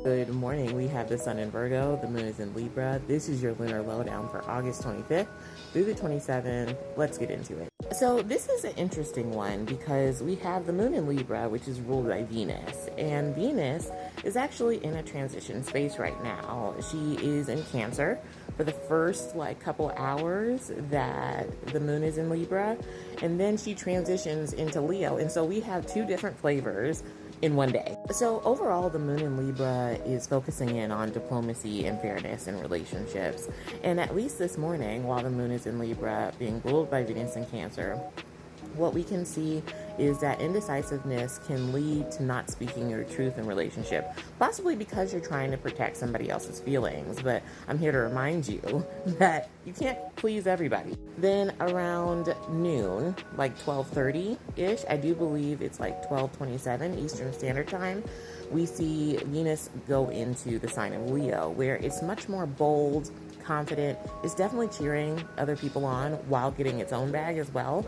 Good morning. We have the sun in Virgo, the moon is in Libra. This is your lunar lowdown for August 25th through the 27th. Let's get into it. So this is an interesting one because we have the moon in Libra, which is ruled by Venus, and Venus is actually in a transition space right now. She is in Cancer for the first couple hours that the moon is in Libra, and then she transitions into Leo. And so we have two different flavors in one day. So overall, the moon in Libra is focusing in on diplomacy and fairness in relationships. And at least this morning, while the moon is in Libra, being ruled by Venus in Cancer, what we can see is that indecisiveness can lead to not speaking your truth in relationship, possibly because you're trying to protect somebody else's feelings. But I'm here to remind you that you can't please everybody. Then around noon, 12:30-ish, I do believe it's 12:27 Eastern Standard Time, we see Venus go into the sign of Leo, where it's much more bold, confident. It's definitely cheering other people on while getting its own bag as well.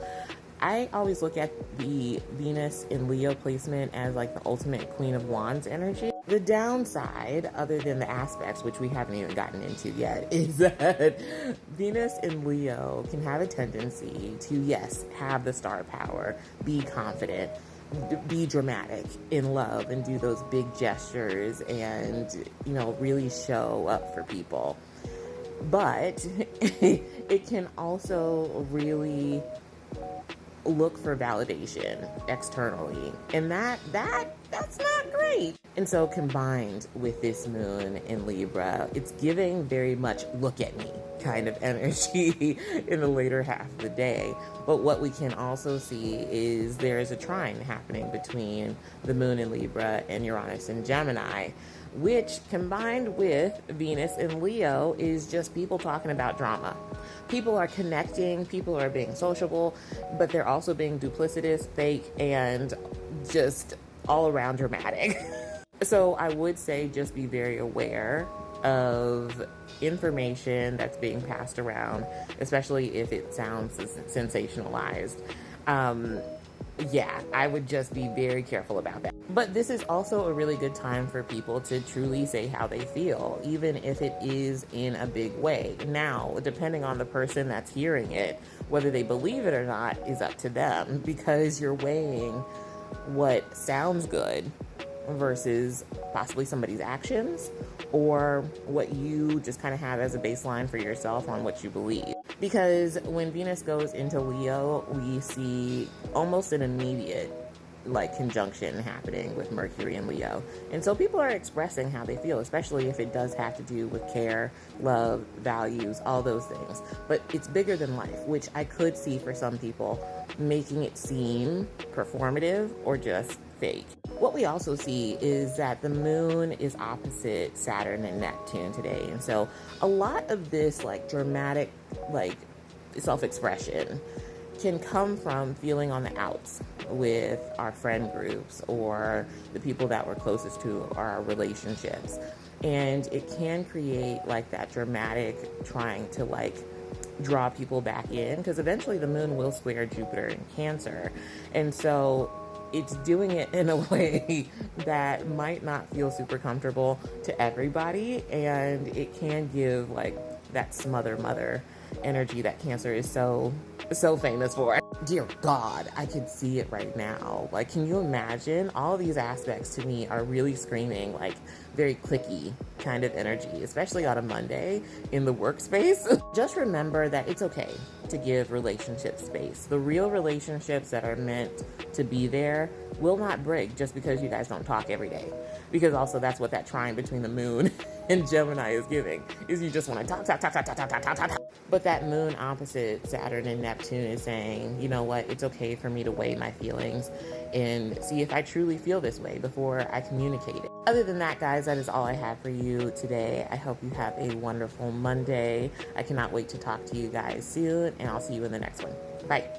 I always look at the Venus in Leo placement as the ultimate Queen of Wands energy. The downside, other than the aspects, which we haven't even gotten into yet, is that Venus in Leo can have a tendency to, yes, have the star power, be confident, be dramatic in love, and do those big gestures and, really show up for people. But it can also really look for validation externally, and that's not great. And so combined with this moon in Libra, it's giving very much look at me kind of energy in the later half of the day. But what we can also see is there is a trine happening between the moon in Libra and Uranus in Gemini, which combined with Venus in Leo is just people talking about drama. People are connecting, people are being sociable, but they're also being duplicitous, fake, and just all around dramatic. So I would say just be very aware of information that's being passed around, especially if it sounds sensationalized. I would just be very careful about that. But this is also a really good time for people to truly say how they feel, even if it is in a big way. Now, depending on the person that's hearing it, whether they believe it or not is up to them, because you're weighing what sounds good versus possibly somebody's actions, or what you just kind of have as a baseline for yourself on what you believe. Because when Venus goes into Leo, we see almost an immediate conjunction happening with Mercury and Leo. And so people are expressing how they feel, especially if it does have to do with care, love, values, all those things. But it's bigger than life, which I could see for some people making it seem performative or just fake. What we also see is that the moon is opposite Saturn and Neptune today. And so a lot of this dramatic self-expression can come from feeling on the outs with our friend groups or the people that we're closest to our relationships. And it can create that dramatic trying to draw people back in, because eventually the moon will square Jupiter in Cancer. And so it's doing it in a way that might not feel super comfortable to everybody, and it can give that smother mother energy that Cancer is so famous for. Dear God, I could see it right now. Can you imagine? All these aspects to me are really screaming very cliquey kind of energy, especially on a Monday in the workspace. Just remember that it's okay to give relationships space. The real relationships that are meant to be there will not break just because you guys don't talk every day. Because also that's what that trine between the moon and Gemini is giving, is you just want to talk. But that moon opposite Saturn and Neptune is saying, you know what, it's okay for me to weigh my feelings and see if I truly feel this way before I communicate it. Other than that, guys, that is all I have for you today. I hope you have a wonderful Monday. I cannot wait to talk to you guys soon, and I'll see you in the next one. Bye.